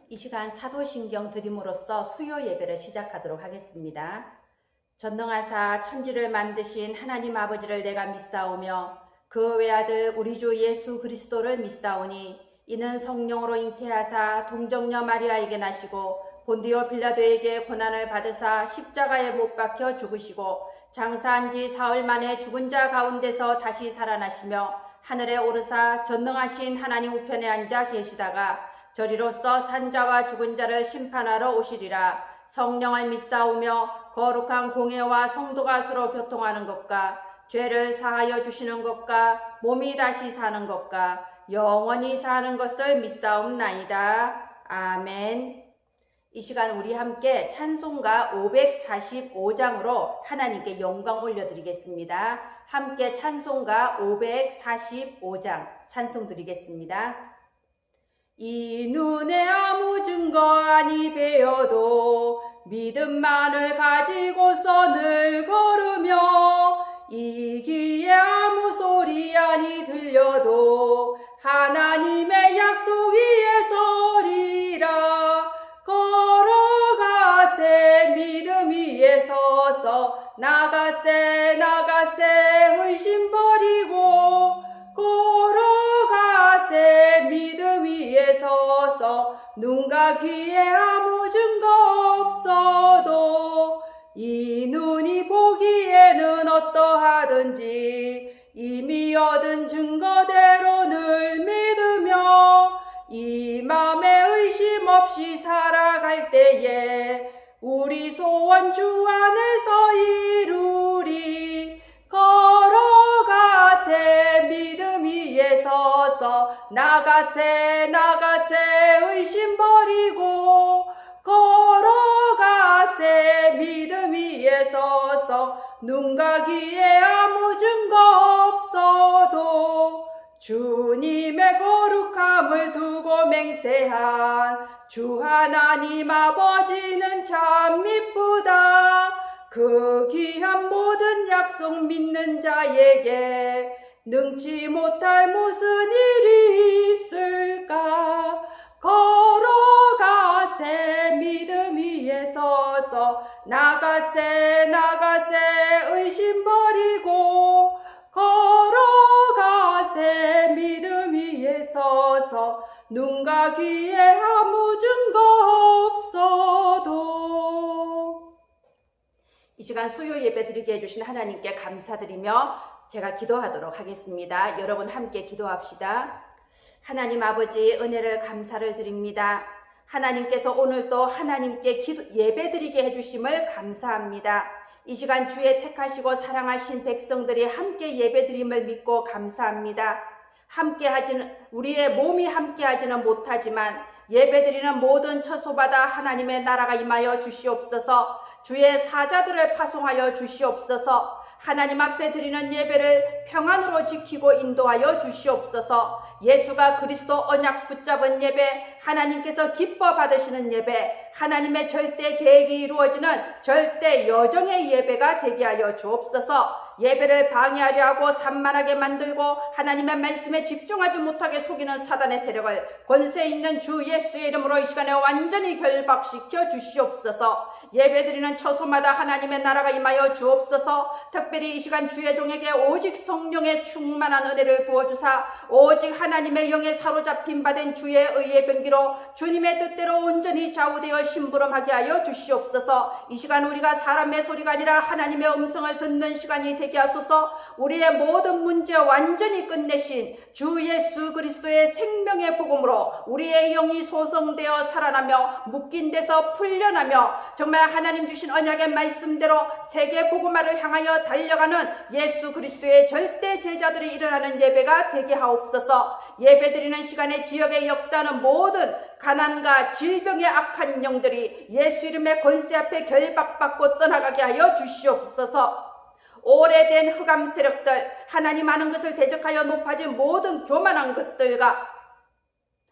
이 시간 사도신경 드림으로써 수요 예배를 시작하도록 하겠습니다. 전능하사 천지를 만드신 하나님 아버지를 내가 믿사오며 그 외아들 우리 주 예수 그리스도를 믿사오니 이는 성령으로 잉태하사 동정녀 마리아에게 나시고 본디오 빌라도에게 고난을 받으사 십자가에 못 박혀 죽으시고 장사한 지 사흘 만에 죽은 자 가운데서 다시 살아나시며 하늘에 오르사 전능하신 하나님 우편에 앉아 계시다가 저리로서 산자와 죽은 자를 심판하러 오시리라. 성령을 믿사오며 거룩한 공회와 성도가 서로 교통하는 것과 죄를 사하여 주시는 것과 몸이 다시 사는 것과 영원히 사는 것을 믿사옵나이다. 아멘. 이 시간 우리 함께 찬송가 545장으로 하나님께 영광 올려드리겠습니다. 함께 찬송가 545장 찬송 드리겠습니다. 이 눈에 아무 증거 아니 배어도 믿음만을 가지고서 늘 걸으며 이 귀에 아무 소리 아니 들려도 하나님의 약속 위에 서리라. 걸어가세 믿음 위에 서서 나가세 의심 버리고 걸어가세 믿음 위에 서서 눈과 귀에 아무 증거 없어도 이 눈이 보기에는 어떠하든지 이미 얻은 증거대로 늘 믿으며 이 맘에 의심 없이 살아갈 때에 우리 소원 주 안에서 이루리. 걸어가세 믿음 위에 서서 나가세 의심 버리고 걸어가세 믿음 위에 서서 눈과 귀에 아무 증거 없어도 주님의 거룩함을 두고 맹세한 주 하나님 아버지는 참 미쁘다. 그 귀한 모든 약속 믿는 자에게 능치 못할 무슨 일이 있을까. 걸어가세 믿음 위에 서서 나가세 의심 버리고 걸어가세 믿음 위에 서서 눈과 귀에 아무 증거 없어도. 이 시간 수요 예배 드리게 해주신 하나님께 감사드리며 제가 기도하도록 하겠습니다. 여러분 함께 기도합시다. 하나님 아버지 은혜를 감사를 드립니다. 하나님께서 오늘도 하나님께 예배 드리게 해주심을 감사합니다. 이 시간 주의 택하시고 사랑하신 백성들이 함께 예배 드림을 믿고 감사합니다. 우리의 몸이 함께하지는 못하지만 예배드리는 모든 처소마다 하나님의 나라가 임하여 주시옵소서. 주의 사자들을 파송하여 주시옵소서. 하나님 앞에 드리는 예배를 평안으로 지키고 인도하여 주시옵소서. 예수가 그리스도 언약 붙잡은 예배, 하나님께서 기뻐 받으시는 예배, 하나님의 절대 계획이 이루어지는 절대 여정의 예배가 되게 하여 주옵소서. 예배를 방해하려 하고 산만하게 만들고 하나님의 말씀에 집중하지 못하게 속이는 사단의 세력을 권세 있는 주 예수의 이름으로 이 시간에 완전히 결박시켜 주시옵소서. 예배드리는 처소마다 하나님의 나라가 임하여 주옵소서. 특별히 이 시간 주의 종에게 오직 성령의 충만한 은혜를 부어주사 오직 하나님의 영에 사로잡힌 바된 주의 의의 병기로 주님의 뜻대로 온전히 좌우되어 심부름하게 하여 주시옵소서. 이 시간 우리가 사람의 소리가 아니라 하나님의 음성을 듣는 시간이 되게 하소서. 우리의 모든 문제 완전히 끝내신 주 예수 그리스도의 생명의 복음으로 우리의 영이 소성되어 살아나며 묶인 데서 풀려나며 정말 하나님 주신 언약의 말씀대로 세계 복음화를 향하여 달려가는 예수 그리스도의 절대 제자들이 일어나는 예배가 되게 하옵소서. 예배드리는 시간에 지역에 역사하는 모든 가난과 질병의 악한 영들이 예수 이름의 권세 앞에 결박받고 떠나가게 하여 주시옵소서. 오래된 흑암 세력들, 하나님 아는 것을 대적하여 높아진 모든 교만한 것들과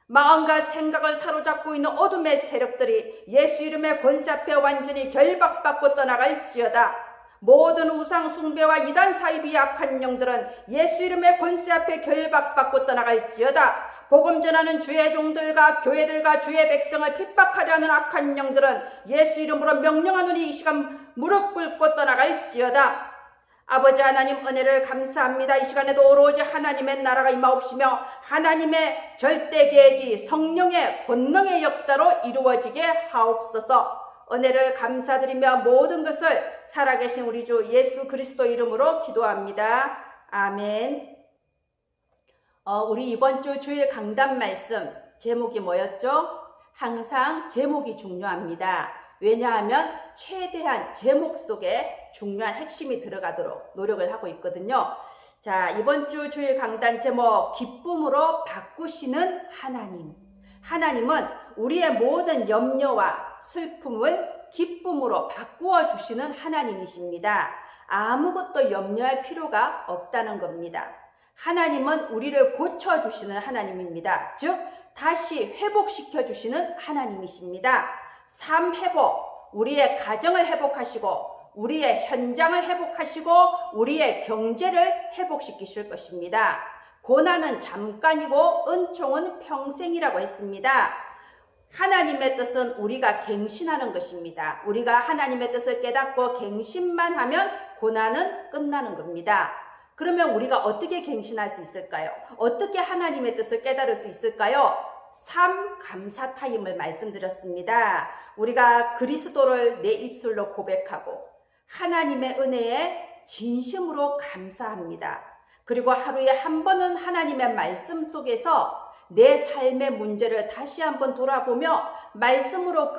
마음과 생각을 사로잡고 있는 어둠의 세력들이 예수 이름의 권세 앞에 완전히 결박받고 떠나갈지어다. 모든 우상 숭배와 이단 사입이 악한 영들은 예수 이름의 권세 앞에 결박받고 떠나갈지어다. 복음 전하는 주의 종들과 교회들과 주의 백성을 핍박하려 하는 악한 영들은 예수 이름으로 명령하노니 이 시간 무릎 꿇고 떠나갈지어다. 아버지 하나님 은혜를 감사합니다. 이 시간에도 오로지 하나님의 나라가 임하옵시며 하나님의 절대 계획이 성령의 권능의 역사로 이루어지게 하옵소서. 은혜를 감사드리며 모든 것을 살아계신 우리 주 예수 그리스도 이름으로 기도합니다. 아멘. 우리 이번 주 주일 강단 말씀 제목이 뭐였죠? 항상 제목이 중요합니다. 왜냐하면 최대한 제목 속에 중요한 핵심이 들어가도록 노력을 하고 있거든요. 자, 이번 주 주일 강단 제목 기쁨으로 바꾸시는 하나님. 하나님은 우리의 모든 염려와 슬픔을 기쁨으로 바꾸어 주시는 하나님이십니다. 아무것도 염려할 필요가 없다는 겁니다. 하나님은 우리를 고쳐주시는 하나님입니다. 즉 다시 회복시켜 주시는 하나님이십니다. 삶 회복, 우리의 가정을 회복하시고 우리의 현장을 회복하시고 우리의 경제를 회복시키실 것입니다. 고난은 잠깐이고 은총은 평생이라고 했습니다. 하나님의 뜻은 우리가 갱신하는 것입니다. 우리가 하나님의 뜻을 깨닫고 갱신만 하면 고난은 끝나는 겁니다. 그러면 우리가 어떻게 갱신할 수 있을까요? 어떻게 하나님의 뜻을 깨달을 수 있을까요? 삶 감사 타임을 말씀드렸습니다. 우리가 그리스도를 내 입술로 고백하고 하나님의 은혜에 진심으로 감사합니다. 그리고 하루에 한 번은 하나님의 말씀 속에서 내 삶의 문제를 다시 한번 돌아보며 말씀으로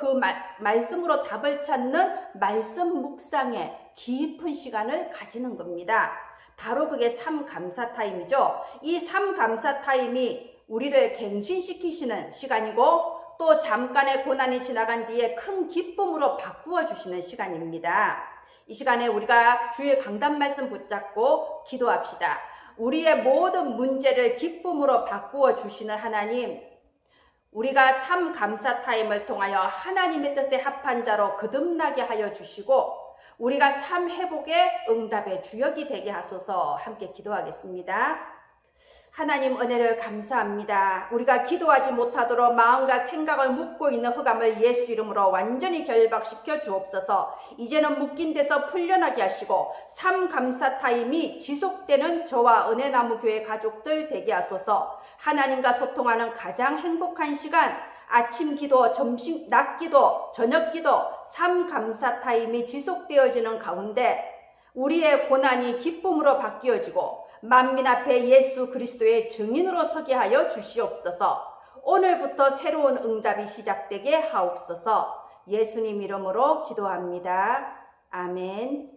말씀으로 답을 찾는 말씀 묵상의 깊은 시간을 가지는 겁니다. 바로 그게 삶 감사 타임이죠. 이 삶 감사 타임이 우리를 갱신시키시는 시간이고 또 잠깐의 고난이 지나간 뒤에 큰 기쁨으로 바꾸어 주시는 시간입니다. 이 시간에 우리가 주의 강단 말씀 붙잡고 기도합시다. 우리의 모든 문제를 기쁨으로 바꾸어 주시는 하나님, 우리가 삶 감사 타임을 통하여 하나님의 뜻에 합한 자로 거듭나게 하여 주시고 우리가 삶 회복의 응답의 주역이 되게 하소서. 함께 기도하겠습니다. 하나님 은혜를 감사합니다. 우리가 기도하지 못하도록 마음과 생각을 묶고 있는 흑암을 예수 이름으로 완전히 결박시켜 주옵소서. 이제는 묶인 데서 풀려나게 하시고 삶 감사 타임이 지속되는 저와 은혜나무 교회 가족들 되게 하소서. 하나님과 소통하는 가장 행복한 시간, 아침 기도, 점심, 낮 기도, 저녁 기도, 삶 감사 타임이 지속되어지는 가운데 우리의 고난이 기쁨으로 바뀌어지고 만민 앞에 예수 그리스도의 증인으로 서게 하여 주시옵소서. 오늘부터 새로운 응답이 시작되게 하옵소서. 예수님 이름으로 기도합니다. 아멘.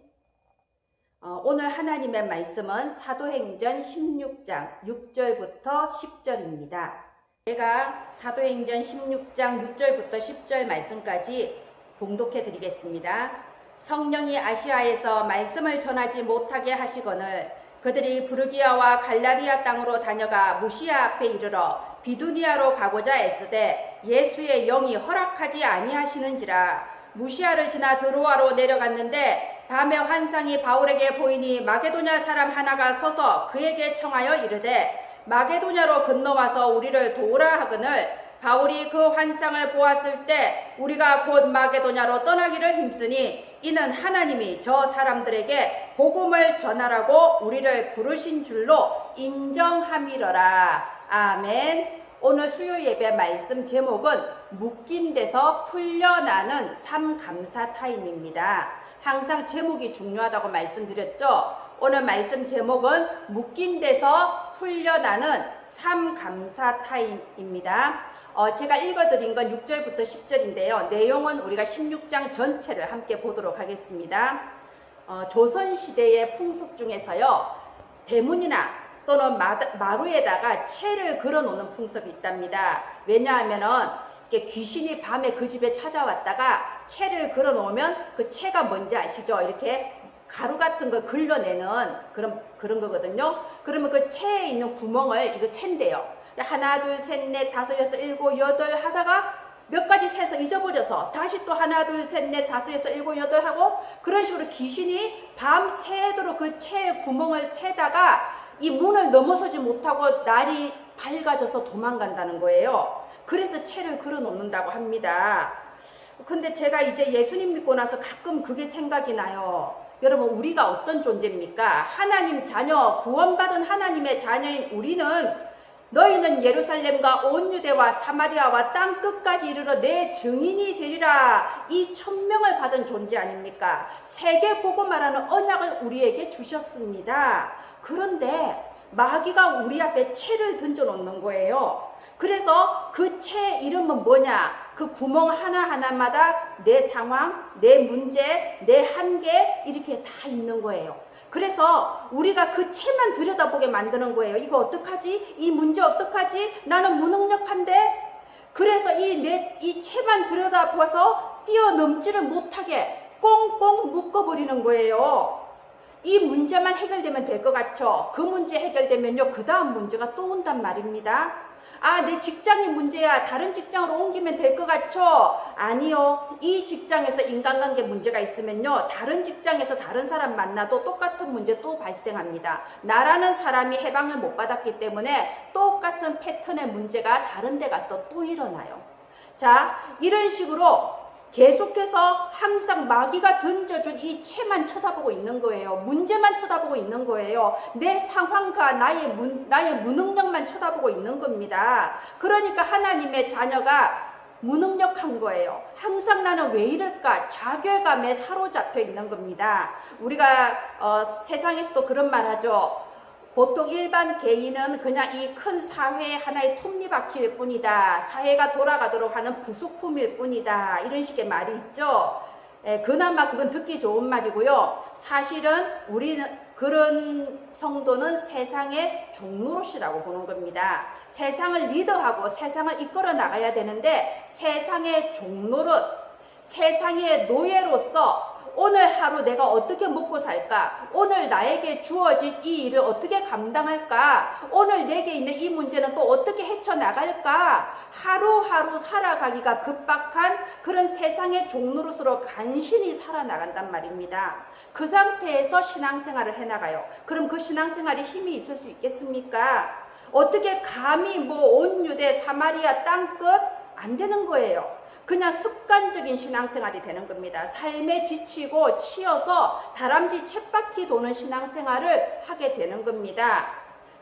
오늘 하나님의 말씀은 사도행전 16장 6절부터 10절입니다. 제가 사도행전 16장 6절부터 10절 말씀까지 봉독해 드리겠습니다. 성령이 아시아에서 말씀을 전하지 못하게 하시거늘 그들이 부르기아와 갈라디아 땅으로 다녀가 무시아 앞에 이르러 비두니아로 가고자 애쓰되 예수의 영이 허락하지 아니하시는지라. 무시아를 지나 드로아로 내려갔는데 밤에 환상이 바울에게 보이니 마게도냐 사람 하나가 서서 그에게 청하여 이르되 마게도냐로 건너와서 우리를 도우라 하거늘 바울이 그 환상을 보았을 때 우리가 곧 마게도냐로 떠나기를 힘쓰니 이는 하나님이 저 사람들에게 복음을 전하라고 우리를 부르신 줄로 인정함이러라. 아멘. 오늘 수요 예배 말씀 제목은 묶인 데서 풀려나는 삶 감사 타임입니다. 항상 제목이 중요하다고 말씀드렸죠. 오늘 말씀 제목은 묶인 데서 풀려나는 삶 감사 타임입니다. 제가 읽어드린 건 6절부터 10절인데요. 내용은 우리가 16장 전체를 함께 보도록 하겠습니다. 조선시대의 풍습 중에서요. 대문이나 또는 마루에다가 채를 걸어놓는 풍습이 있답니다. 왜냐하면은 귀신이 밤에 그 집에 찾아왔다가 채를 걸어놓으면 그 채가 뭔지 아시죠? 이렇게 가루 같은 거 걸러내는 그런 거거든요. 그러면 그 채에 있는 구멍을 이거 샌대요. 하나, 둘, 셋, 넷, 다섯, 여섯, 일곱, 여덟 하다가 몇 가지 세서 잊어버려서 다시 또 하나 둘 셋 넷 다섯 여섯 일곱 여덟 하고 그런 식으로 귀신이 밤새도록 그 채의 구멍을 세다가 이 문을 넘어서지 못하고 날이 밝아져서 도망간다는 거예요. 그래서 채를 걸어 놓는다고 합니다. 근데 제가 이제 예수님 믿고 나서 가끔 그게 생각이 나요. 여러분, 우리가 어떤 존재입니까? 하나님 자녀, 구원받은 하나님의 자녀인 우리는 너희는 예루살렘과 온 유대와 사마리아와 땅 끝까지 이르러 내 증인이 되리라. 이 천명을 받은 존재 아닙니까? 세계 보고 말하는 언약을 우리에게 주셨습니다. 그런데 마귀가 우리 앞에 채를 던져 놓는 거예요. 그래서 그 채 이름은 뭐냐? 그 구멍 하나하나마다 내 상황, 내 문제, 내 한계 이렇게 다 있는 거예요. 그래서 우리가 그 채만 들여다보게 만드는 거예요. 이거 어떡하지? 이 문제 어떡하지? 나는 무능력한데? 그래서 이 채만 들여다보아서 뛰어넘지를 못하게 꽁꽁 묶어버리는 거예요. 이 문제만 해결되면 될 것 같죠? 그 문제 해결되면요, 그 다음 문제가 또 온단 말입니다. 아, 내 직장이 문제야. 다른 직장으로 옮기면 될 것 같죠? 아니요. 이 직장에서 인간관계 문제가 있으면요, 다른 직장에서 다른 사람 만나도 똑같은 문제 또 발생합니다. 나라는 사람이 해방을 못 받았기 때문에 똑같은 패턴의 문제가 다른 데 가서도 또 일어나요. 자, 이런 식으로 계속해서 항상 마귀가 던져준 이 채만 쳐다보고 있는 거예요. 문제만 쳐다보고 있는 거예요. 내 상황과 나의 무능력만 쳐다보고 있는 겁니다. 그러니까 하나님의 자녀가 무능력한 거예요. 항상 나는 왜 이럴까? 자괴감에 사로잡혀 있는 겁니다. 우리가 세상에서도 그런 말 하죠. 보통 일반 개인은 그냥 이 큰 사회 하나의 톱니바퀴일 뿐이다. 사회가 돌아가도록 하는 부속품일 뿐이다. 이런 식의 말이 있죠. 그나마 그건 듣기 좋은 말이고요. 사실은 우리는 그런 성도는 세상의 종노릇이라고 보는 겁니다. 세상을 리더하고 세상을 이끌어 나가야 되는데 세상의 종노릇, 세상의 노예로서 오늘 하루 내가 어떻게 먹고 살까? 오늘 나에게 주어진 이 일을 어떻게 감당할까? 오늘 내게 있는 이 문제는 또 어떻게 헤쳐나갈까? 하루하루 살아가기가 급박한 그런 세상의 종노릇으로 간신히 살아나간단 말입니다. 그 상태에서 신앙생활을 해나가요. 그럼 그 신앙생활이 힘이 있을 수 있겠습니까? 어떻게 감히 온 유대 사마리아 땅끝 안 되는 거예요. 그냥 습관적인 신앙생활이 되는 겁니다. 삶에 지치고 치여서 다람쥐 쳇바퀴 도는 신앙생활을 하게 되는 겁니다.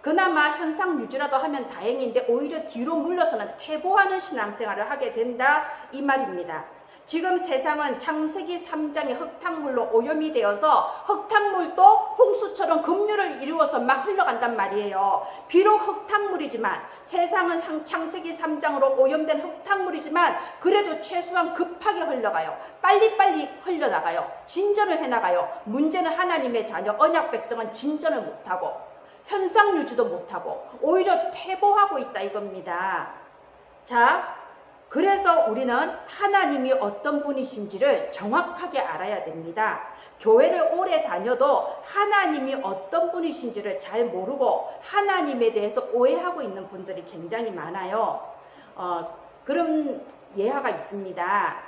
그나마 현상 유지라도 하면 다행인데 오히려 뒤로 물러서는 퇴보하는 신앙생활을 하게 된다, 이 말입니다. 지금 세상은 창세기 3장의 흙탕물로 오염이 되어서 흙탕물도 홍수처럼 급류를 이루어서 막 흘러간단 말이에요. 비록 흙탕물이지만 세상은 창세기 3장으로 오염된 흙탕물이지만 그래도 최소한 급하게 흘러가요. 빨리빨리 흘러나가요. 진전을 해나가요. 문제는 하나님의 자녀 언약 백성은 진전을 못하고 현상 유지도 못하고 오히려 퇴보하고 있다 이겁니다. 자, 그래서 우리는 하나님이 어떤 분이신지를 정확하게 알아야 됩니다. 교회를 오래 다녀도 하나님이 어떤 분이신지를 잘 모르고 하나님에 대해서 오해하고 있는 분들이 굉장히 많아요. 그런 예화가 있습니다.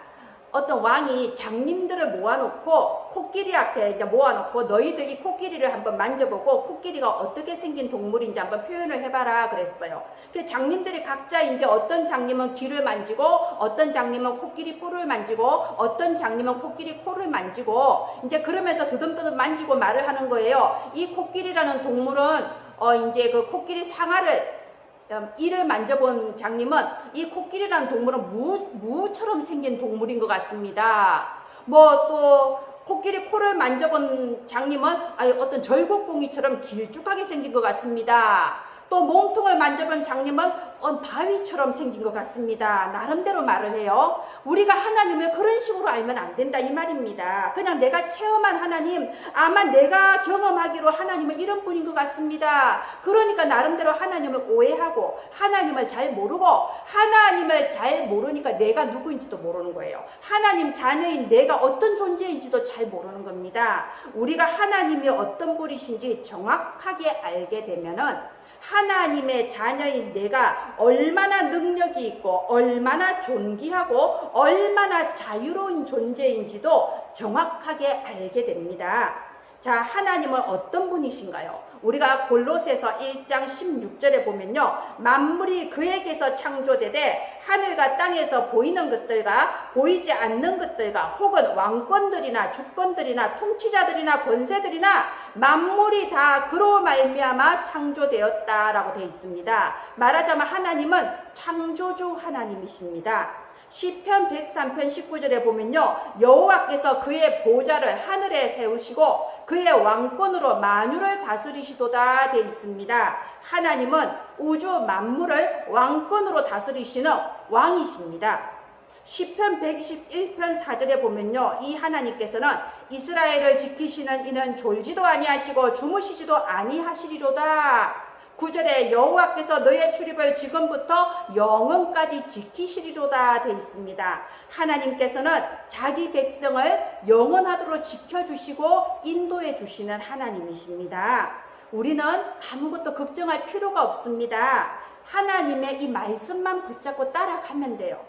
어떤 왕이 장님들을 모아놓고 코끼리 앞에 이제 모아놓고 너희들 이 코끼리를 한번 만져보고 코끼리가 어떻게 생긴 동물인지 한번 표현을 해봐라 그랬어요. 그 장님들이 각자 이제 어떤 장님은 귀를 만지고 어떤 장님은 코끼리 뿔을 만지고 어떤 장님은 코끼리 코를 만지고 이제 그러면서 드듬드듬 만지고 말을 하는 거예요. 이 코끼리라는 동물은 이제 그 코끼리 상아를 이를 만져본 장님은 이 코끼리라는 동물은 무처럼 생긴 동물인 것 같습니다. 또 코끼리 코를 만져본 장님은 어떤 절곡봉이처럼 길쭉하게 생긴 것 같습니다. 또 몸통을 만져본 장님은 바위처럼 생긴 것 같습니다. 나름대로 말을 해요. 우리가 하나님을 그런 식으로 알면 안 된다 이 말입니다. 그냥 내가 체험한 하나님, 아마 내가 경험하기로 하나님은 이런 분인 것 같습니다. 그러니까 나름대로 하나님을 오해하고 하나님을 잘 모르고 하나님을 잘 모르니까 내가 누구인지도 모르는 거예요. 하나님 자녀인 내가 어떤 존재인지도 잘 모르는 겁니다. 우리가 하나님이 어떤 분이신지 정확하게 알게 되면은 하나님의 자녀인 내가 얼마나 능력이 있고 얼마나 존귀하고 얼마나 자유로운 존재인지도 정확하게 알게 됩니다. 자, 하나님은 어떤 분이신가요? 우리가 골로새서 1장 16절에 보면요, 만물이 그에게서 창조되되 하늘과 땅에서 보이는 것들과 보이지 않는 것들과 혹은 왕권들이나 주권들이나 통치자들이나 권세들이나 만물이 다 그로 말미암아 창조되었다라고 되어 있습니다. 말하자면 하나님은 창조주 하나님이십니다. 시편 103편 19절에 보면요, 여호와께서 그의 보좌를 하늘에 세우시고 그의 왕권으로 만유를 다스리시도다 되어 있습니다. 하나님은 우주 만물을 왕권으로 다스리시는 왕이십니다. 시편 121편 4절에 보면요, 이 하나님께서는 이스라엘을 지키시는 이는 졸지도 아니하시고 주무시지도 아니하시리로다. 9절에 여호와께서 너의 출입을 지금부터 영원까지 지키시리로다 되어 있습니다. 하나님께서는 자기 백성을 영원하도록 지켜주시고 인도해 주시는 하나님이십니다. 우리는 아무것도 걱정할 필요가 없습니다. 하나님의 이 말씀만 붙잡고 따라가면 돼요.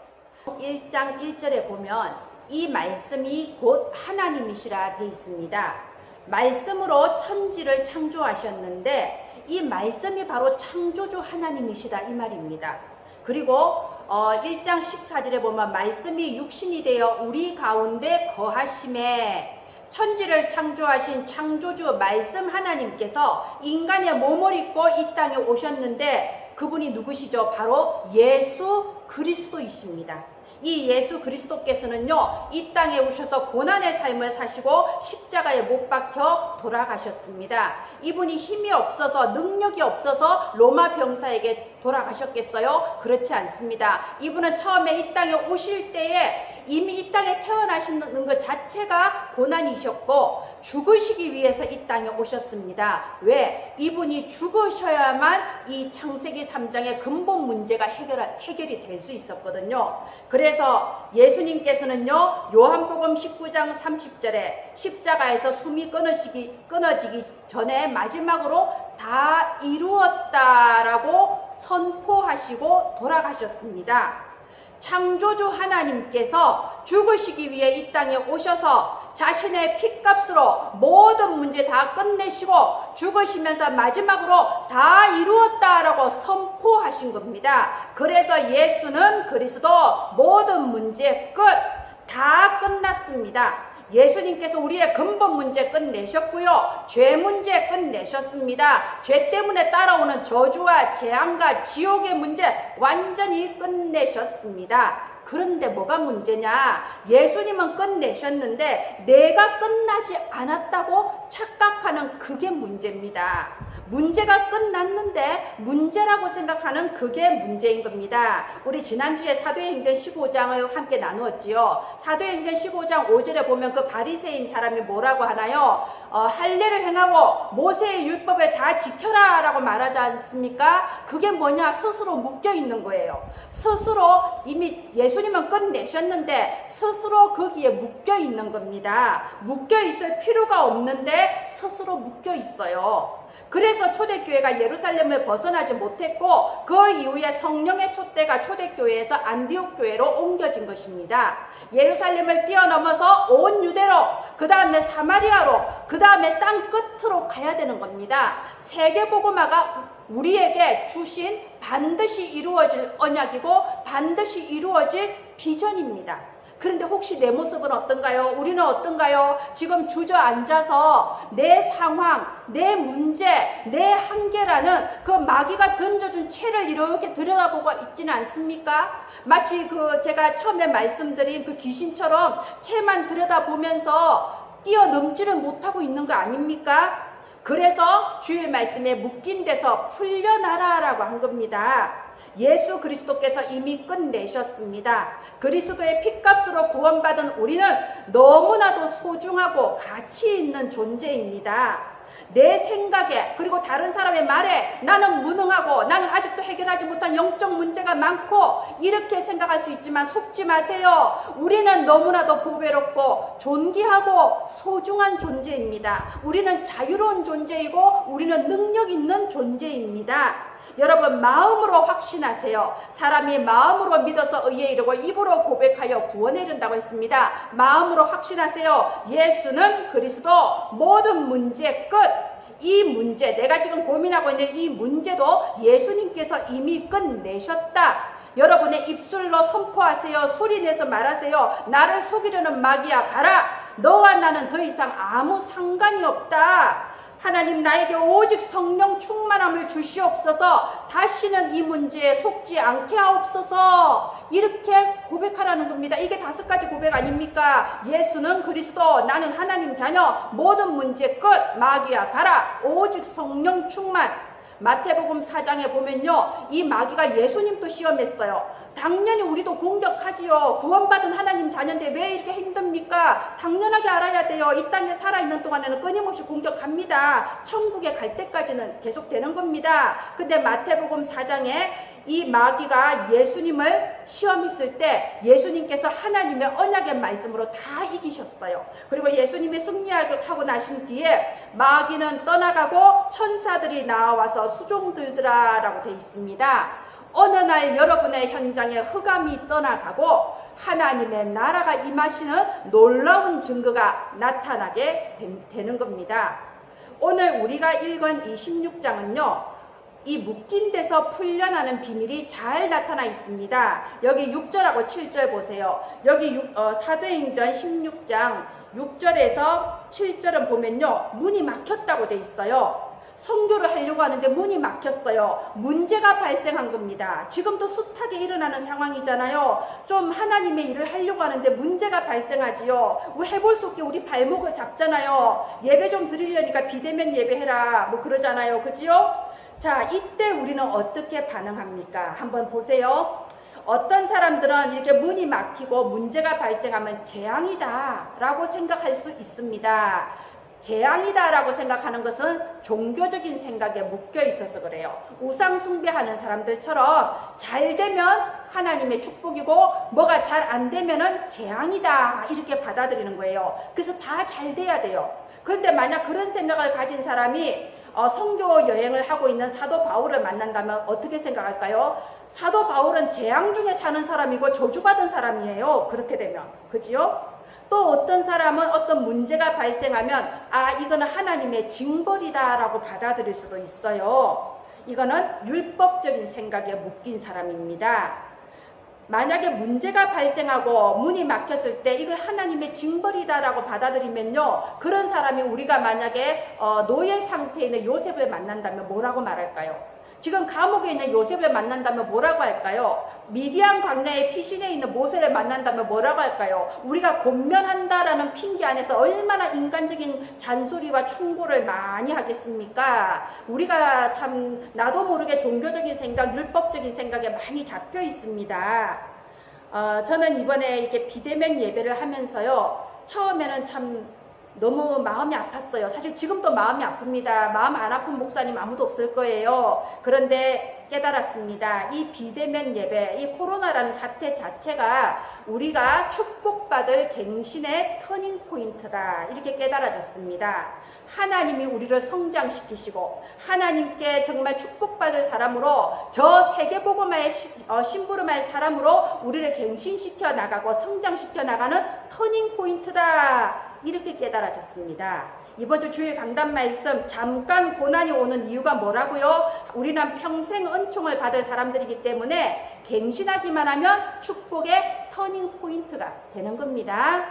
1장 1절에 보면 이 말씀이 곧 하나님이시라 되어 있습니다. 말씀으로 천지를 창조하셨는데 이 말씀이 바로 창조주 하나님이시다 이 말입니다. 그리고 1장 14절에 보면 말씀이 육신이 되어 우리 가운데 거하심에, 천지를 창조하신 창조주 말씀 하나님께서 인간의 몸을 입고 이 땅에 오셨는데 그분이 누구시죠? 바로 예수 그리스도이십니다. 이 예수 그리스도께서는요, 이 땅에 오셔서 고난의 삶을 사시고 십자가에 못 박혀 돌아가셨습니다. 이분이 힘이 없어서 능력이 없어서 로마 병사에게 돌아가셨겠어요? 그렇지 않습니다. 이분은 처음에 이 땅에 오실 때에 이미 이 땅에 태어나시는 것 자체가 고난이셨고 죽으시기 위해서 이 땅에 오셨습니다. 왜? 이분이 죽으셔야만 이 창세기 3장의 근본 문제가 해결이 될 수 있었거든요. 그래서 예수님께서는요, 요한복음 19장 30절에 십자가에서 숨이 끊어지기 전에 마지막으로 다 이루었다라고 선포하시고 돌아가셨습니다. 창조주 하나님께서 죽으시기 위해 이 땅에 오셔서 자신의 피값으로 모든 문제 다 끝내시고 죽으시면서 마지막으로 다 이루었다라고 선포하신 겁니다. 그래서 예수는 그리스도, 모든 문제 끝, 다 끝났습니다. 예수님께서 우리의 근본 문제 끝내셨고요, 죄 문제 끝내셨습니다. 죄 때문에 따라오는 저주와 재앙과 지옥의 문제 완전히 끝내셨습니다. 그런데 뭐가 문제냐? 예수님은 끝내셨는데 내가 끝나지 않았다고 착각하는 그게 문제입니다. 문제가 끝났는데 문제라고 생각하는 그게 문제인 겁니다. 우리 지난주에 사도행전 15장을 함께 나누었지요. 사도행전 15장 5절에 보면 그 바리새인 사람이 뭐라고 하나요? 할례를 행하고 모세의 율법을 다 지켜라 라고 말하지 않습니까? 그게 뭐냐? 스스로 묶여 있는 거예요. 스스로 이미 예수님은 끝내셨는데 스스로 거기에 묶여 있는 겁니다. 묶여 있을 필요가 없는데 스스로 묶여 있어요. 그래서 초대교회가 예루살렘을 벗어나지 못했고 그 이후에 성령의 촛대가 초대교회에서 안디옥 교회로 옮겨진 것입니다. 예루살렘을 뛰어넘어서 온 유대로, 그 다음에 사마리아로, 그 다음에 땅 끝으로 가야 되는 겁니다. 세계복음화가 우리에게 주신 반드시 이루어질 언약이고 반드시 이루어질 비전입니다. 그런데 혹시 내 모습은 어떤가요? 우리는 어떤가요? 지금 주저앉아서 내 상황, 내 문제, 내 한계라는 그 마귀가 던져준 채를 이렇게 들여다보고 있지는 않습니까? 마치 제가 처음에 말씀드린 그 귀신처럼 채만 들여다보면서 뛰어넘지를 못하고 있는 거 아닙니까? 그래서 주일 말씀에 묶인 데서 풀려나라라고 한 겁니다. 예수 그리스도께서 이미 끝내셨습니다. 그리스도의 피값으로 구원받은 우리는 너무나도 소중하고 가치 있는 존재입니다. 내 생각에 그리고 다른 사람의 말에 나는 무능하고 나는 아직도 해결하지 못한 영적 문제가 많고 이렇게 생각할 수 있지만 속지 마세요. 우리는 너무나도 보배롭고 존귀하고 소중한 존재입니다. 우리는 자유로운 존재이고 우리는 능력 있는 존재입니다. 여러분, 마음으로 확신하세요. 사람이 마음으로 믿어서 의에 이르고 입으로 고백하여 구원에 이른다고 했습니다. 마음으로 확신하세요. 예수는 그리스도, 모든 문제의 끝. 이 문제, 내가 지금 고민하고 있는 이 문제도 예수님께서 이미 끝내셨다. 여러분의 입술로 선포하세요. 소리내서 말하세요. 나를 속이려는 마귀야, 가라. 너와 나는 더 이상 아무 상관이 없다. 하나님, 나에게 오직 성령 충만함을 주시옵소서. 다시는 이 문제에 속지 않게 하옵소서. 이렇게 고백하라는 겁니다. 이게 5가지 고백 아닙니까? 예수는 그리스도, 나는 하나님 자녀, 모든 문제 끝, 마귀야 가라, 오직 성령 충만. 마태복음 4장에 보면요, 이 마귀가 예수님도 시험했어요. 당연히 우리도 공격하지요. 구원받은 하나님 자녀인데 왜 이렇게 힘듭니까? 당연하게 알아야 돼요. 이 땅에 살아있는 동안에는 끊임없이 공격합니다. 천국에 갈 때까지는 계속되는 겁니다. 근데 마태복음 4장에 이 마귀가 예수님을 시험했을 때 예수님께서 하나님의 언약의 말씀으로 다 이기셨어요. 그리고 예수님이 승리하고 나신 뒤에 마귀는 떠나가고 천사들이 나와서 수종 들더라 라고 되어 있습니다. 어느 날 여러분의 현장에 흑암이 떠나가고 하나님의 나라가 임하시는 놀라운 증거가 나타나게 되는 겁니다. 오늘 우리가 읽은 이 16장은요, 이 묶인 데서 풀려나는 비밀이 잘 나타나 있습니다. 여기 6절하고 7절 보세요. 여기 사도행전 16장 6절에서 7절은 보면요, 문이 막혔다고 돼 있어요. 선교를 하려고 하는데 문이 막혔어요. 문제가 발생한 겁니다. 지금도 숱하게 일어나는 상황이잖아요. 좀 하나님의 일을 하려고 하는데 문제가 발생하지요. 왜 해볼 수 없게 우리 발목을 잡잖아요. 예배 좀 드리려니까 비대면 예배해라 뭐 그러잖아요. 그지요? 자, 이때 우리는 어떻게 반응합니까? 한번 보세요. 어떤 사람들은 이렇게 문이 막히고 문제가 발생하면 재앙이다 라고 생각할 수 있습니다. 재앙이다 라고 생각하는 것은 종교적인 생각에 묶여 있어서 그래요. 우상 숭배하는 사람들처럼 잘 되면 하나님의 축복이고 뭐가 잘 안 되면은 재앙이다 이렇게 받아들이는 거예요. 그래서 다 잘 돼야 돼요. 그런데 만약 그런 생각을 가진 사람이 선교 여행을 하고 있는 사도 바울을 만난다면 어떻게 생각할까요? 사도 바울은 재앙 중에 사는 사람이고 저주받은 사람이에요. 그렇게 되면. 그지요? 또 어떤 사람은 어떤 문제가 발생하면 이거는 하나님의 징벌이다 라고 받아들일 수도 있어요. 이거는 율법적인 생각에 묶인 사람입니다. 만약에 문제가 발생하고 문이 막혔을 때 이걸 하나님의 징벌이다 라고 받아들이면요, 그런 사람이 우리가 만약에 노예 상태에 있는 요셉을 만난다면 뭐라고 말할까요? 지금 감옥에 있는 요셉을 만난다면 뭐라고 할까요? 미디안 광야의 피신에 있는 모세를 만난다면 뭐라고 할까요? 우리가 권면한다라는 핑계 안에서 얼마나 인간적인 잔소리와 충고를 많이 하겠습니까? 우리가 참 나도 모르게 종교적인 생각, 율법적인 생각에 많이 잡혀 있습니다. 저는 이번에 이렇게 비대면 예배를 하면서요, 처음에는 참 너무 마음이 아팠어요. 사실 지금도 마음이 아픕니다. 마음 안 아픈 목사님 아무도 없을 거예요. 그런데 깨달았습니다. 이 비대면 예배, 이 코로나라는 사태 자체가 우리가 축복받을 갱신의 터닝 포인트다, 이렇게 깨달아졌습니다. 하나님이 우리를 성장시키시고 하나님께 정말 축복받을 사람으로, 저 세계복음화의 심부름할 사람으로 우리를 갱신시켜 나가고 성장시켜 나가는 터닝 포인트다, 이렇게 깨달아졌습니다. 이번 주 주일 강단 말씀, 잠깐 고난이 오는 이유가 뭐라고요? 우리는 평생 은총을 받을 사람들이기 때문에 갱신하기만 하면 축복의 터닝 포인트가 되는 겁니다.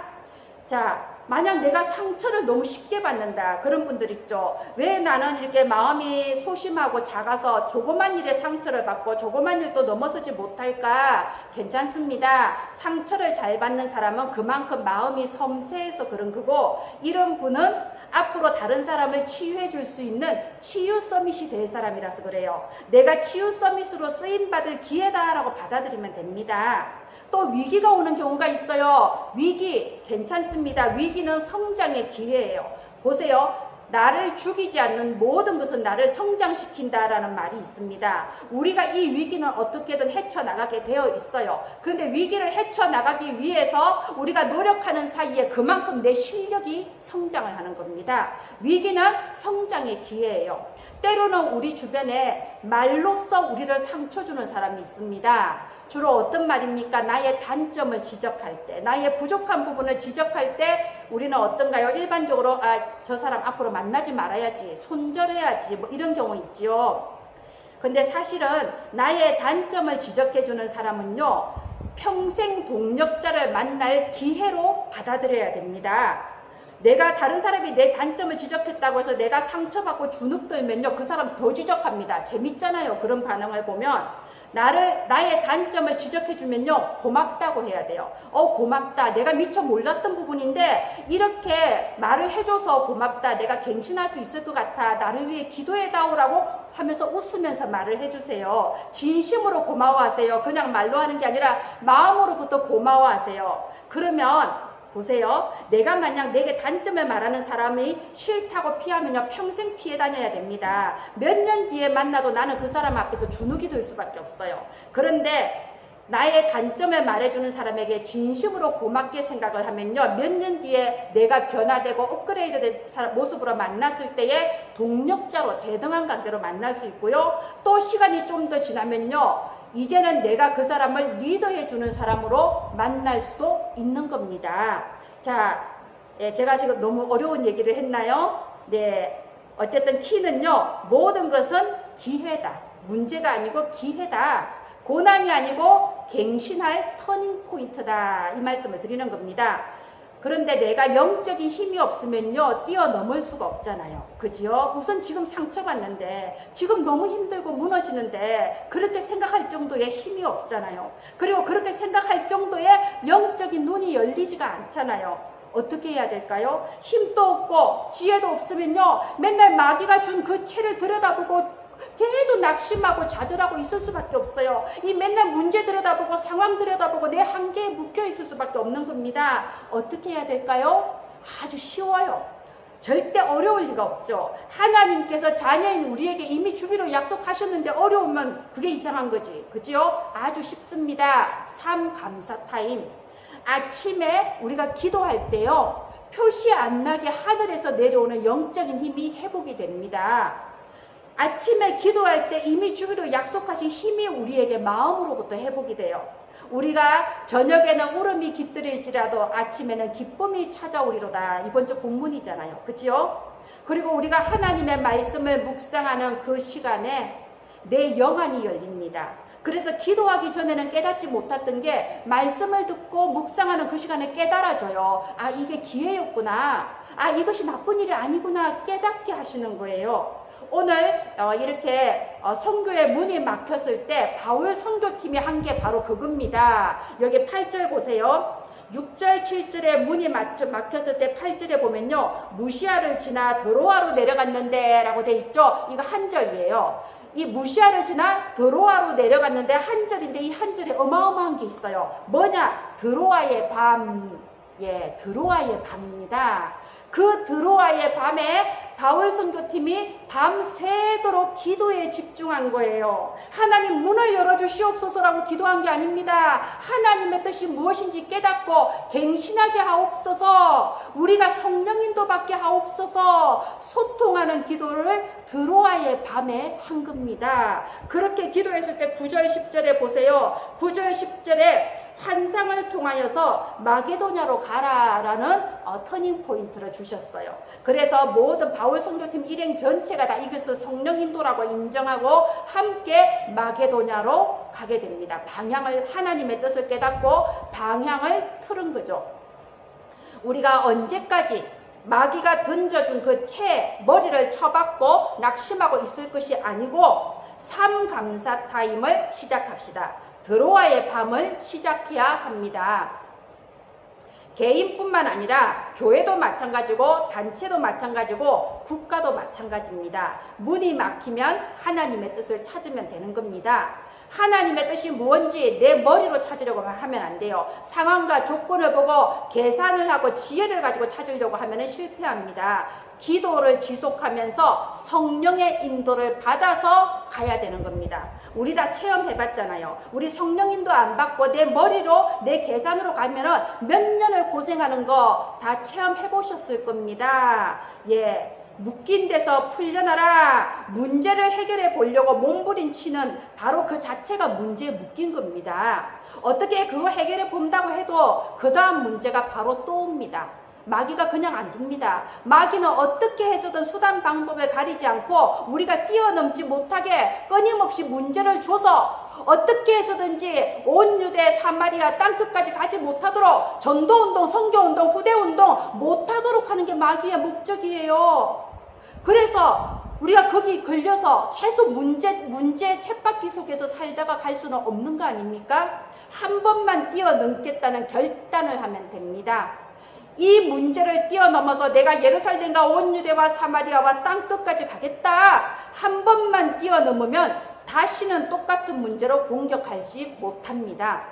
자, 만약 내가 상처를 너무 쉽게 받는다, 그런 분들 있죠. 왜 나는 이렇게 마음이 소심하고 작아서 조그만 일에 상처를 받고 조그만 일도 넘어서지 못할까? 괜찮습니다. 상처를 잘 받는 사람은 그만큼 마음이 섬세해서 그런 거고, 이런 분은 앞으로 다른 사람을 치유해 줄 수 있는 치유 서밋이 될 사람이라서 그래요. 내가 치유 서밋으로 쓰임받을 기회다라고 받아들이면 됩니다. 또 위기가 오는 경우가 있어요. 위기 괜찮습니다. 위기는 성장의 기회예요. 보세요. 나를 죽이지 않는 모든 것은 나를 성장시킨다라는 말이 있습니다. 우리가 이 위기는 어떻게든 헤쳐나가게 되어 있어요. 그런데 위기를 헤쳐나가기 위해서 우리가 노력하는 사이에 그만큼 내 실력이 성장을 하는 겁니다. 위기는 성장의 기회예요. 때로는 우리 주변에 말로써 우리를 상처 주는 사람이 있습니다. 주로 어떤 말입니까? 나의 단점을 지적할 때, 나의 부족한 부분을 지적할 때 우리는 어떤가요? 일반적으로 저 사람 앞으로 만나지 말아야지, 손절해야지, 뭐 이런 경우 있지요. 근데 사실은 나의 단점을 지적해 주는 사람은요, 평생 동력자를 만날 기회로 받아들여야 됩니다. 내가 다른 사람이 내 단점을 지적했다고 해서 내가 상처받고 주눅 들면요, 그 사람 더 지적합니다. 재밌잖아요. 그런 반응을 보면. 나의 단점을 지적해주면요, 고맙다고 해야 돼요. 고맙다. 내가 미처 몰랐던 부분인데 이렇게 말을 해줘서 고맙다. 내가 갱신할 수 있을 것 같아. 나를 위해 기도해다오라고 하면서 웃으면서 말을 해주세요. 진심으로 고마워하세요. 그냥 말로 하는 게 아니라 마음으로부터 고마워하세요. 그러면 보세요. 내가 만약 내게 단점을 말하는 사람이 싫다고 피하면요, 평생 피해 다녀야 됩니다. 몇 년 뒤에 만나도 나는 그 사람 앞에서 주눅이 들 수밖에 없어요. 그런데 나의 단점을 말해주는 사람에게 진심으로 고맙게 생각을 하면요, 몇 년 뒤에 내가 변화되고 업그레이드된 모습으로 만났을 때에 동력자로 대등한 관계로 만날 수 있고요. 또 시간이 좀 더 지나면요, 이제는 내가 그 사람을 리더해주는 사람으로 만날 수도 있는 겁니다. 자, 제가 지금 너무 어려운 얘기를 했나요? 네, 어쨌든 키는요, 모든 것은 기회다. 문제가 아니고 기회다. 고난이 아니고 갱신할 터닝 포인트다. 이 말씀을 드리는 겁니다. 그런데 내가 영적인 힘이 없으면요, 뛰어넘을 수가 없잖아요. 그지요? 우선 지금 상처받는데, 지금 너무 힘들고 무너지는데 그렇게 생각할 정도의 힘이 없잖아요. 그리고 그렇게 생각할 정도의 영적인 눈이 열리지가 않잖아요. 어떻게 해야 될까요? 힘도 없고 지혜도 없으면요, 맨날 마귀가 준 그 채를 들여다보고 계속 낙심하고 좌절하고 있을 수밖에 없어요. 이 맨날 문제 들여다보고 상황 들여다보고 내 한계에 묶여 있을 수밖에 없는 겁니다. 어떻게 해야 될까요? 아주 쉬워요. 절대 어려울 리가 없죠. 하나님께서 자녀인 우리에게 이미 주기로 약속하셨는데 어려우면 그게 이상한 거지. 그죠? 아주 쉽습니다. 삶 감사 타임. 아침에 우리가 기도할 때요, 표시 안 나게 하늘에서 내려오는 영적인 힘이 회복이 됩니다. 아침에 기도할 때 이미 주기로 약속하신 힘이 우리에게 마음으로부터 회복이 돼요. 우리가 저녁에는 울음이 깃들일지라도 아침에는 기쁨이 찾아오리로다. 이번 주 본문이잖아요. 그치요? 그리고 우리가 하나님의 말씀을 묵상하는 그 시간에 내 영안이 열립니다. 그래서 기도하기 전에는 깨닫지 못했던 게 말씀을 듣고 묵상하는 그 시간에 깨달아져요. 아, 이게 기회였구나. 아, 이것이 나쁜 일이 아니구나. 깨닫게 하시는 거예요. 오늘 이렇게 선교의 문이 막혔을 때 바울 선교팀이 한 게 바로 그겁니다. 여기 8절 보세요. 6절 7절에 문이 막혔을 때 8절에 보면요, 무시아를 지나 드로아로 내려갔는데 라고 돼 있죠. 이거 한 절이에요. 이 무시아를 지나 드로아로 내려갔는데 한 절인데 이 한 절에 어마어마한 게 있어요. 뭐냐? 드로아의 밤. 예, 드로아의 밤입니다. 그 드로아의 밤에 바울 선교팀이 밤새도록 기도에 집중한 거예요. 하나님 문을 열어주시옵소서라고 기도한 게 아닙니다. 하나님의 뜻이 무엇인지 깨닫고 갱신하게 하옵소서, 우리가 성령 인도받게 하옵소서, 소통하는 기도를 드로아의 밤에 한 겁니다. 그렇게 기도했을 때 9절 10절에 보세요. 9절 10절에 환상을 통하여서 마게도냐로 가라라는 터닝 포인트를 주셨어요. 그래서 모든 바울 선교팀 일행 전체가 다 이것을 성령 인도라고 인정하고 함께 마게도냐로 가게 됩니다. 방향을, 하나님의 뜻을 깨닫고 방향을 틀은 거죠. 우리가 언제까지 마귀가 던져준 그 채 머리를 쳐박고 낙심하고 있을 것이 아니고 삶 감사 타임을 시작합시다. 드로아의 밤을 시작해야 합니다. 개인뿐만 아니라 교회도 마찬가지고 단체도 마찬가지고 국가도 마찬가지입니다. 문이 막히면 하나님의 뜻을 찾으면 되는 겁니다. 하나님의 뜻이 무엇인지 내 머리로 찾으려고 하면 안 돼요. 상황과 조건을 보고 계산을 하고 지혜를 가지고 찾으려고 하면 실패합니다. 기도를 지속하면서 성령의 인도를 받아서 가야 되는 겁니다. 우리 다 체험해봤잖아요. 우리 성령 인도 안 받고 내 머리로 내 계산으로 가면은 몇 년을 고생하는 거 다 체험해보셨을 겁니다. 예. 묶인 데서 풀려나라. 문제를 해결해 보려고 몸부림치는 바로 그 자체가 문제에 묶인 겁니다. 어떻게 그거 해결해 본다고 해도 그 다음 문제가 바로 또 옵니다. 마귀가 그냥 안 둡니다. 마귀는 어떻게 해서든 수단 방법을 가리지 않고 우리가 뛰어넘지 못하게 끊임없이 문제를 줘서 어떻게 해서든지 온 유대 사마리아 땅끝까지 가지 못하도록 전도운동, 선교운동, 후대운동 못하도록 하는 게 마귀의 목적이에요. 그래서 우리가 거기 걸려서 계속 문제 쳇바퀴 속에서 살다가 갈 수는 없는 거 아닙니까? 한 번만 뛰어넘겠다는 결단을 하면 됩니다. 이 문제를 뛰어넘어서 내가 예루살렘과 온 유대와 사마리아와 땅끝까지 가겠다. 한 번만 뛰어넘으면 다시는 똑같은 문제로 공격하지 못합니다.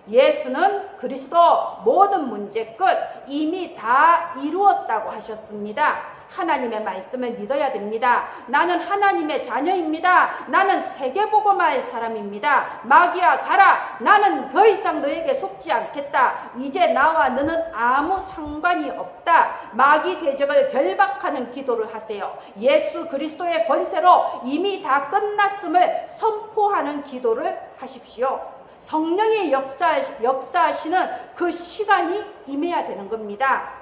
예수는 그리스도 모든 문제 끝 이미 다 이루었다고 하셨습니다. 하나님의 말씀을 믿어야 됩니다. 나는 하나님의 자녀입니다. 나는 세계복음할 사람입니다. 마귀야 가라. 나는 더 이상 너에게 속지 않겠다. 이제 나와 너는 아무 상관이 없다. 마귀 대적을 결박하는 기도를 하세요. 예수 그리스도의 권세로 이미 다 끝났음을 선포하는 기도를 하십시오. 성령의 역사하시는 그 시간이 임해야 되는 겁니다.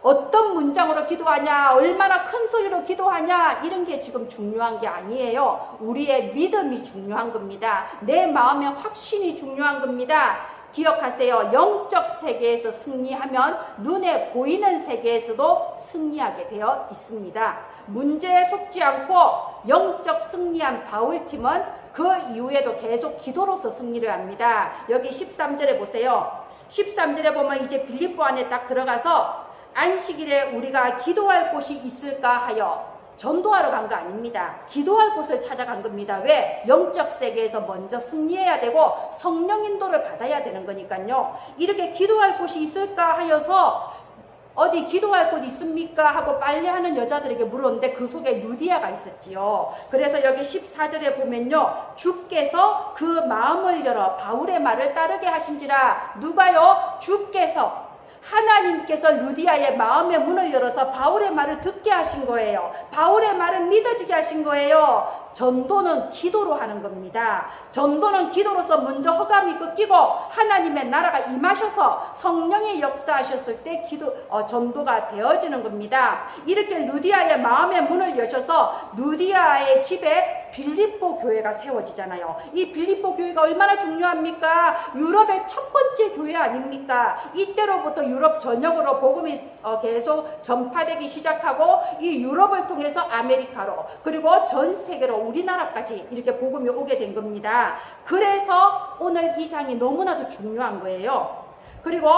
어떤 문장으로 기도하냐, 얼마나 큰 소리로 기도하냐, 이런 게 지금 중요한 게 아니에요. 우리의 믿음이 중요한 겁니다. 내 마음의 확신이 중요한 겁니다. 기억하세요. 영적 세계에서 승리하면 눈에 보이는 세계에서도 승리하게 되어 있습니다. 문제에 속지 않고 영적 승리한 바울팀은 그 이후에도 계속 기도로서 승리를 합니다. 여기 13절에 보세요. 13절에 보면 이제 빌립보 안에 딱 들어가서 안식일에 우리가 기도할 곳이 있을까 하여 전도하러 간 거 아닙니다. 기도할 곳을 찾아간 겁니다. 왜? 영적 세계에서 먼저 승리해야 되고 성령 인도를 받아야 되는 거니까요. 이렇게 기도할 곳이 있을까 하여서 어디 기도할 곳 있습니까? 하고 빨래하는 여자들에게 물었는데 그 속에 루디아가 있었지요. 그래서 여기 14절에 보면요. 주께서 그 마음을 열어 바울의 말을 따르게 하신지라. 누가요? 주께서 하나님께서 루디아의 마음의 문을 열어서 바울의 말을 듣게 하신 거예요. 바울의 말을 믿어지게 하신 거예요. 전도는 기도로 하는 겁니다. 전도는 기도로서 먼저 허감이 꺾이고 하나님의 나라가 임하셔서 성령의 역사하셨을 때 전도가 되어지는 겁니다. 이렇게 루디아의 마음의 문을 여셔서 루디아의 집에 빌립보 교회가 세워지잖아요. 이 빌립보 교회가 얼마나 중요합니까? 유럽의 첫 번째 교회 아닙니까? 이때로부터 유럽 전역으로 복음이 계속 전파되기 시작하고 이 유럽을 통해서 아메리카로 그리고 전 세계로 우리나라까지 이렇게 복음이 오게 된 겁니다. 그래서 오늘 이 장이 너무나도 중요한 거예요. 그리고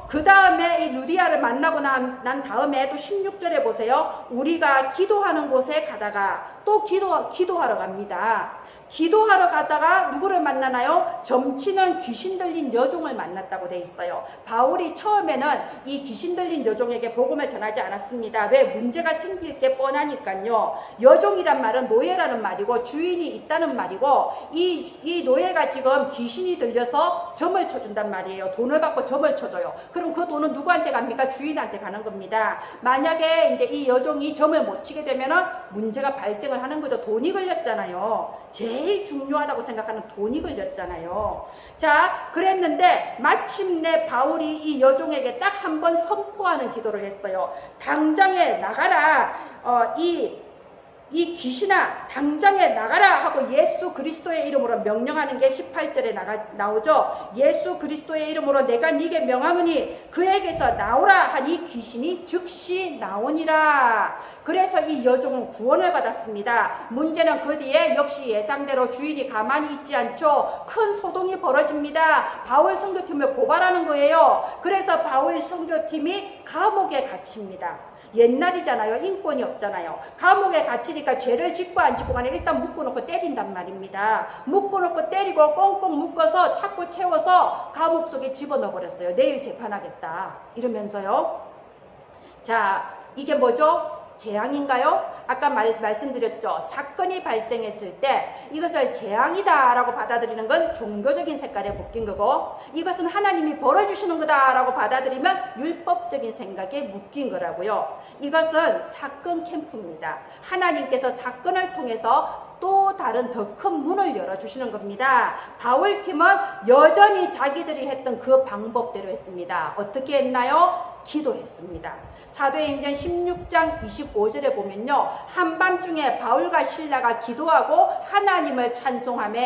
그 다음에 이 루디아를 만나고 난 다음에 또 16절에 보세요. 우리가 기도하는 곳에 가다가 또 기도하러 갑니다. 기도하러 가다가 누구를 만나나요? 점치는 귀신 들린 여종을 만났다고 돼 있어요. 바울이 처음에는 이 귀신 들린 여종에게 복음을 전하지 않았습니다. 왜? 문제가 생길 게 뻔하니까요. 여종이란 말은 노예라는 말이고 주인이 있다는 말이고 이 노예가 지금 귀신이 들려서 점을 쳐준단 말이에요. 돈을 받고 점을 쳐줘요. 그럼 그 돈은 누구한테 갑니까? 주인한테 가는 겁니다. 만약에 이제 이 여종이 점을 못 치게 되면은 문제가 발생을 하는 거죠. 돈이 걸렸잖아요. 제일 중요하다고 생각하는 돈이 걸렸잖아요. 자, 그랬는데 마침내 바울이 이 여종에게 딱 한 번 선포하는 기도를 했어요. 당장에 나가라. 이 귀신아 당장에 나가라 하고 예수 그리스도의 이름으로 명령하는 게 18절에 나오죠. 예수 그리스도의 이름으로 내가 네게 명하노니 그에게서 나오라 하니 귀신이 즉시 나오니라. 그래서 이 여종은 구원을 받았습니다. 문제는 그 뒤에 역시 예상대로 주인이 가만히 있지 않죠. 큰 소동이 벌어집니다. 바울 선교팀을 고발하는 거예요. 그래서 바울 선교팀이 감옥에 갇힙니다. 옛날이잖아요. 인권이 없잖아요. 감옥에 갇히니까 죄를 짓고 안 짓고 간에 일단 묶어놓고 때린단 말입니다. 묶어놓고 때리고 꽁꽁 묶어서 찾고 채워서 감옥 속에 집어넣어 버렸어요. 내일 재판하겠다 이러면서요. 자, 이게 뭐죠? 재앙인가요? 아까 말씀드렸죠. 사건이 발생했을 때 이것을 재앙이다 라고 받아들이는 건 종교적인 색깔에 묶인 거고, 이것은 하나님이 벌어주시는 거다 라고 받아들이면 율법적인 생각에 묶인 거라고요. 이것은 사건 캠프입니다. 하나님께서 사건을 통해서 또 다른 더 큰 문을 열어주시는 겁니다. 바울팀은 여전히 자기들이 했던 그 방법대로 했습니다. 어떻게 했나요? 기도했습니다. 사도행전 16장 25절에 보면요, 한밤중에 바울과 실라가 기도하고 하나님을 찬송하며,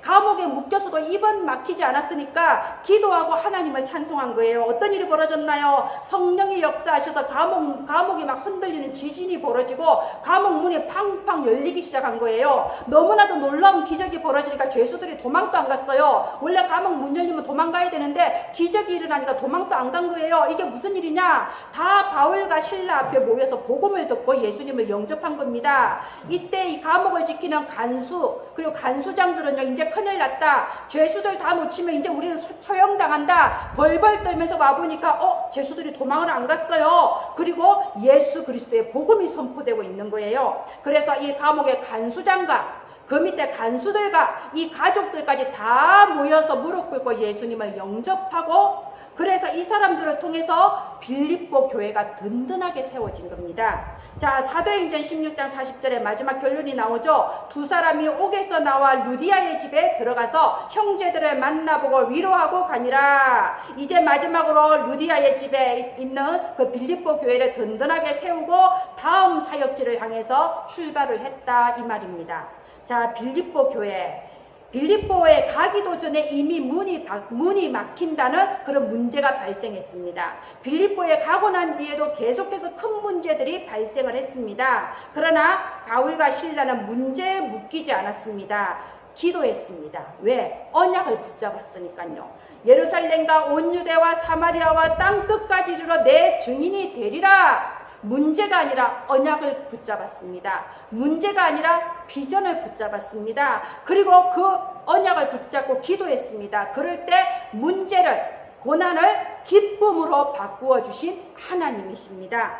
감옥에 묶여서도 입은 막히지 않았으니까 기도하고 하나님을 찬송한 거예요. 어떤 일이 벌어졌나요? 성령이 역사하셔서 감옥이 막 흔들리는 지진이 벌어지고 감옥 문이 팡팡 열리기 시작한 거예요. 너무나도 놀라운 기적이 벌어지니까 죄수들이 도망도 안 갔어요. 원래 감옥 문 열리면 도망가야 되는데 기적이 일어나니까 도망도 안 간 거예요. 이게 무슨 일이냐? 다 바울과 실라 앞에 모여서 복음을 듣고 예수님을 영접한 겁니다. 이때 이 감옥을 지키는 간수, 그리고 간수장들은요, 이제 큰일 났다, 죄수들 다 놓치면 이제 우리는 처형당한다, 벌벌 떨면서 와보니까 죄수들이 도망을 안 갔어요. 그리고 예수 그리스도의 복음이 선포되고 있는 거예요. 그래서 이 감옥의 간수장과 그 밑에 간수들과 이 가족들까지 다 모여서 무릎 꿇고 예수님을 영접하고, 그래서 이 사람들을 통해서 빌립보 교회가 든든하게 세워진 겁니다. 자, 사도행전 16장 40절에 마지막 결론이 나오죠. 두 사람이 옥에서 나와 루디아의 집에 들어가서 형제들을 만나보고 위로하고 가니라. 이제 마지막으로 루디아의 집에 있는 그 빌립보 교회를 든든하게 세우고 다음 사역지를 향해서 출발을 했다, 이 말입니다. 자, 빌립보 교회. 빌립보에 가기도 전에 이미 문이 막힌다는 그런 문제가 발생했습니다. 빌립보에 가고 난 뒤에도 계속해서 큰 문제들이 발생을 했습니다. 그러나 바울과 실라는 문제에 묶이지 않았습니다. 기도했습니다. 왜? 언약을 붙잡았으니까요. 예루살렘과 온 유대와 사마리아와 땅끝까지 이르러 내 증인이 되리라. 문제가 아니라 언약을 붙잡았습니다. 문제가 아니라 비전을 붙잡았습니다. 그리고 그 언약을 붙잡고 기도했습니다. 그럴 때 문제를, 고난을 기쁨으로 바꾸어 주신 하나님이십니다.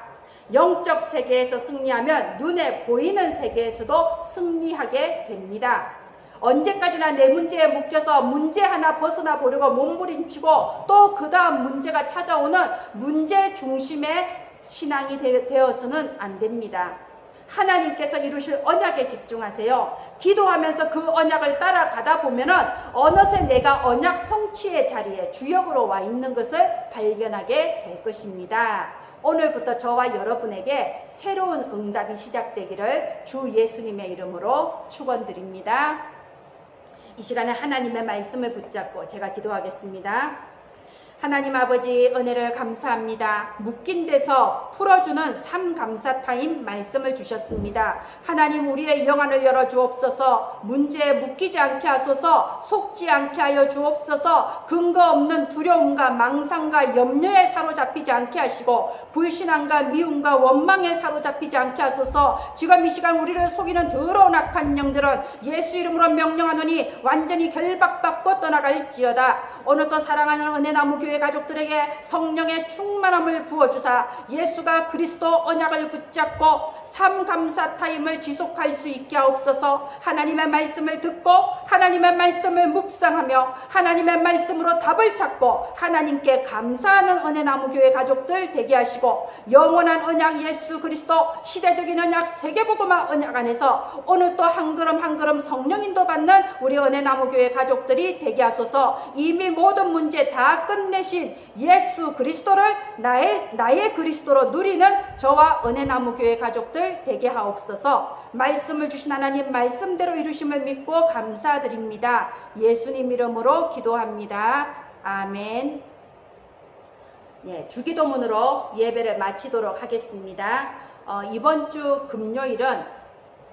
영적 세계에서 승리하면 눈에 보이는 세계에서도 승리하게 됩니다. 언제까지나 내 문제에 묶여서 문제 하나 벗어나 보려고 몸부림치고 또 그 다음 문제가 찾아오는 문제 중심의 신앙이 되어서는 안 됩니다. 하나님께서 이루실 언약에 집중하세요. 기도하면서 그 언약을 따라가다 보면은 어느새 내가 언약 성취의 자리에 주역으로 와 있는 것을 발견하게 될 것입니다. 오늘부터 저와 여러분에게 새로운 응답이 시작되기를 주 예수님의 이름으로 축원드립니다. 이 시간에 하나님의 말씀을 붙잡고 제가 기도하겠습니다. 하나님 아버지, 은혜를 감사합니다. 묶인 데서 풀어주는 삼감사 타임 말씀을 주셨습니다. 하나님, 우리의 영안을 열어 주옵소서. 문제에 묶이지 않게 하소서. 속지 않게 하여 주옵소서. 근거 없는 두려움과 망상과 염려에 사로잡히지 않게 하시고 불신앙과 미움과 원망에 사로잡히지 않게 하소서. 지금 이 시간 우리를 속이는 더러운 악한 영들은 예수 이름으로 명령하노니 완전히 결박받고 떠나갈지어다. 오늘도 사랑하는 은혜나무 교회 가족들에게 성령의 충만함을 부어주사 예수가 그리스도 언약을 붙잡고 삼감사 타임을 지속할 수 있게 하옵소서. 하나님의 말씀을 듣고 하나님의 말씀을 묵상하며 하나님의 말씀으로 답을 찾고 하나님께 감사하는 은혜나무 교회 가족들 되게 하시고, 영원한 언약 예수 그리스도, 시대적인 언약, 세계복음화 언약 안에서 오늘도 한 걸음 한 걸음 성령 인도 받는 우리 은혜나무 교회 가족들이 되게 하소서. 이미 모든 문제 다 끝내신 예수 그리스도를 나의 그리스도로 누리는 저와 은혜나무 교회 가족들 되게 하옵소서. 말씀을 주신 하나님 말씀대로 이루심을 믿고 감사드립니다. 예수님 이름으로 기도합니다. 아멘. 네, 주기도문으로 예배를 마치도록 하겠습니다. 이번 주 금요일은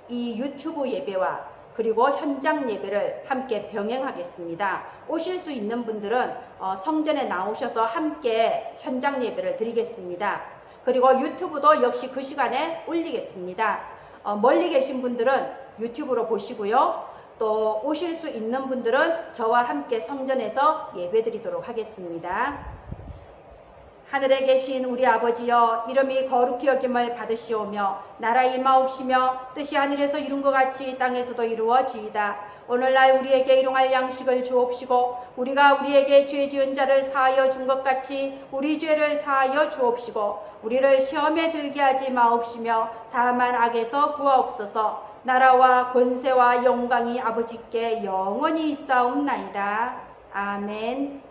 이 유튜브 예배와 그리고 현장 예배를 함께 병행하겠습니다. 오실 수 있는 분들은 성전에 나오셔서 함께 현장 예배를 드리겠습니다. 그리고 유튜브도 역시 그 시간에 올리겠습니다. 멀리 계신 분들은 유튜브로 보시고요. 또 오실 수 있는 분들은 저와 함께 성전에서 예배드리도록 하겠습니다. 하늘에 계신 우리 아버지여, 이름이 거룩히 여김을 받으시오며 나라 임하옵시며 뜻이 하늘에서 이룬 것 같이 땅에서도 이루어지이다. 오늘날 우리에게 일용할 양식을 주옵시고 우리가 우리에게 죄 지은 자를 사하여 준 것 같이 우리 죄를 사하여 주옵시고 우리를 시험에 들게 하지 마옵시며 다만 악에서 구하옵소서. 나라와 권세와 영광이 아버지께 영원히 있사옵나이다. 아멘.